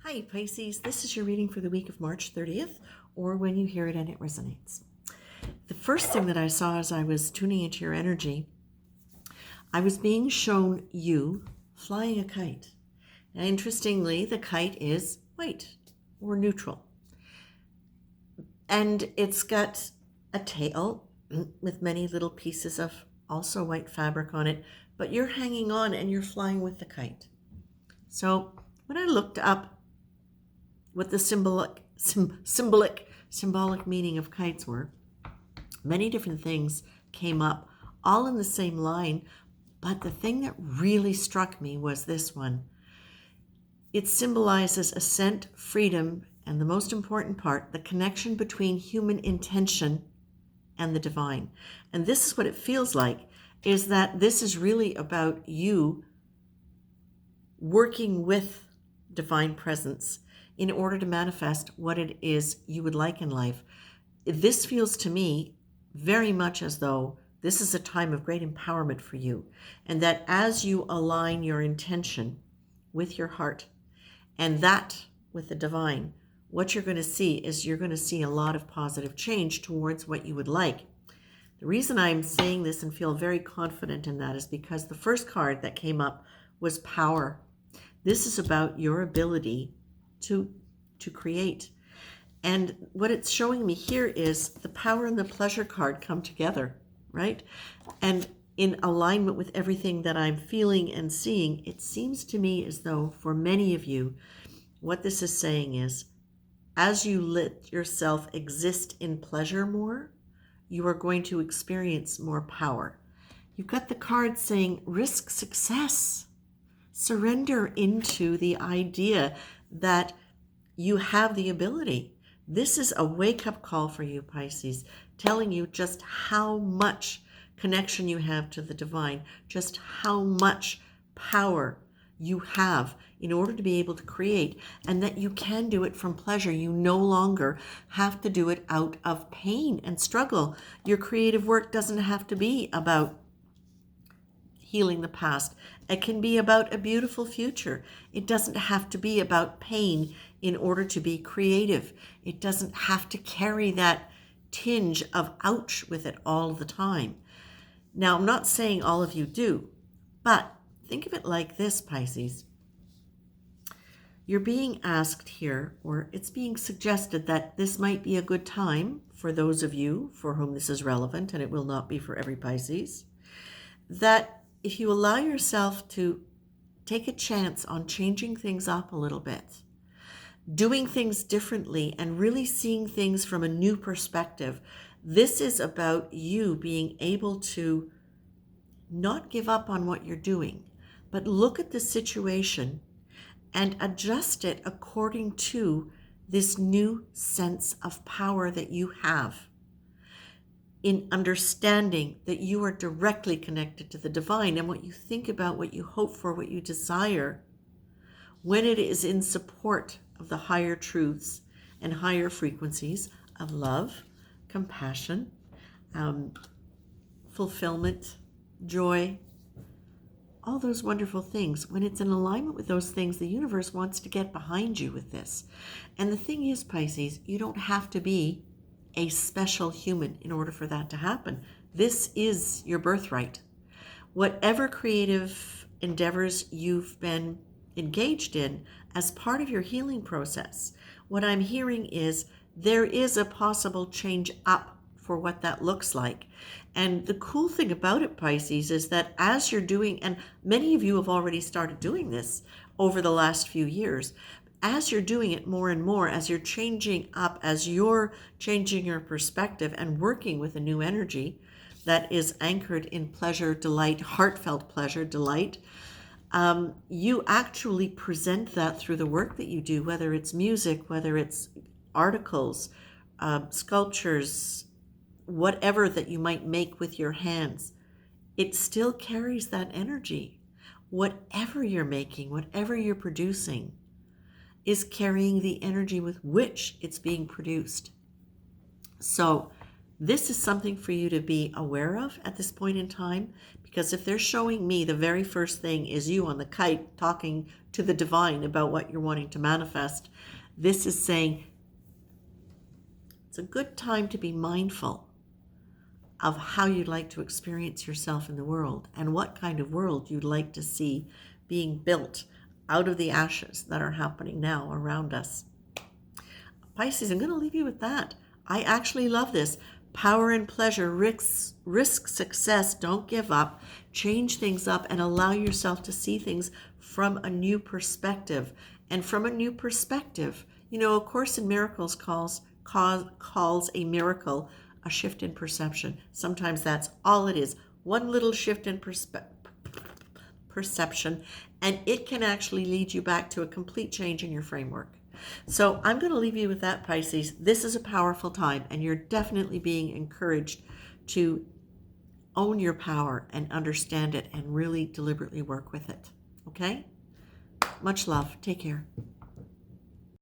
Hi Pisces, this is your reading for the week of March 30th, or when you hear it and it resonates. The first thing that I saw as I was tuning into your energy, I was being shown you flying a kite. Now, interestingly, the kite is white or neutral. And it's got a tail with many little pieces of also white fabric on it, but you're hanging on and you're flying with the kite. So when I looked up what the symbolic meaning of kites were, many different things came up, all in the same line. But the thing that really struck me was this one. It symbolizes ascent, freedom, and the most important part, the connection between human intention and the divine. And this is what it feels like, is that this is really about you working with divine presence in order to manifest what it is you would like in life. This feels to me very much as though this is a time of great empowerment for you, and that as you align your intention with your heart and that with the divine, what you're going to see is you're going to see a lot of positive change towards what you would like. The reason I'm saying this and feel very confident in that is because the first card that came up was power. This is about your ability to create. And what it's showing me here is the power and the pleasure card come together, right? And in alignment with everything that I'm feeling and seeing, it seems to me as though for many of you, what this is saying is, as you let yourself exist in pleasure more, you are going to experience more power. You've got the card saying risk success. Surrender into the idea that you have the ability. This is a wake-up call for you, Pisces, telling you just how much connection you have to the divine, just how much power you have in order to be able to create, and that you can do it from pleasure. You no longer have to do it out of pain and struggle. Your creative work doesn't have to be about healing the past. It can be about a beautiful future. It doesn't have to be about pain in order to be creative. It doesn't have to carry that tinge of ouch with it all the time. Now, I'm not saying all of you do, but think of it like this, Pisces. You're being asked here, or it's being suggested that this might be a good time for those of you for whom this is relevant, and it will not be for every Pisces, that if you allow yourself to take a chance on changing things up a little bit, doing things differently, and really seeing things from a new perspective, this is about you being able to not give up on what you're doing, but look at the situation and adjust it according to this new sense of power that you have, in understanding that you are directly connected to the divine, and what you think about, what you hope for, what you desire, when it is in support of the higher truths and higher frequencies of love, compassion, fulfillment, joy, all those wonderful things. When it's in alignment with those things, the universe wants to get behind you with this. And the thing is, Pisces, you don't have to be a special human in order for that to happen. This is your birthright. Whatever creative endeavors you've been engaged in as part of your healing process, what I'm hearing is there is a possible change up for what that looks like. And the cool thing about it, Pisces, is that as you're doing, and many of you have already started doing this over the last few years, as you're doing it more and more, as you're changing up, as you're changing your perspective and working with a new energy that is anchored in pleasure, delight, heartfelt pleasure, delight, you actually present that through the work that you do, whether it's music, whether it's articles, sculptures, whatever that you might make with your hands. It still carries that energy. Whatever you're making, whatever you're producing, is carrying the energy with which it's being produced. So This is something for you to be aware of at this point in time, because if they're showing me the very first thing is you on the kite talking to the divine about what you're wanting to manifest, this is saying it's a good time to be mindful of how you'd like to experience yourself in the world and what kind of world you'd like to see being built out of the ashes that are happening now around us. Pisces, I'm going to leave you with that. I actually love this. Power and pleasure, risk success, don't give up, change things up, and allow yourself to see things from a new perspective. And from a new perspective, A Course in Miracles calls a miracle a shift in perception. Sometimes that's all it is. One little shift in perception, and it can actually lead you back to a complete change in your framework. So I'm going to leave you with that, Pisces. This is a powerful time, and you're definitely being encouraged to own your power and understand it and really deliberately work with it. Okay? Much love. Take care.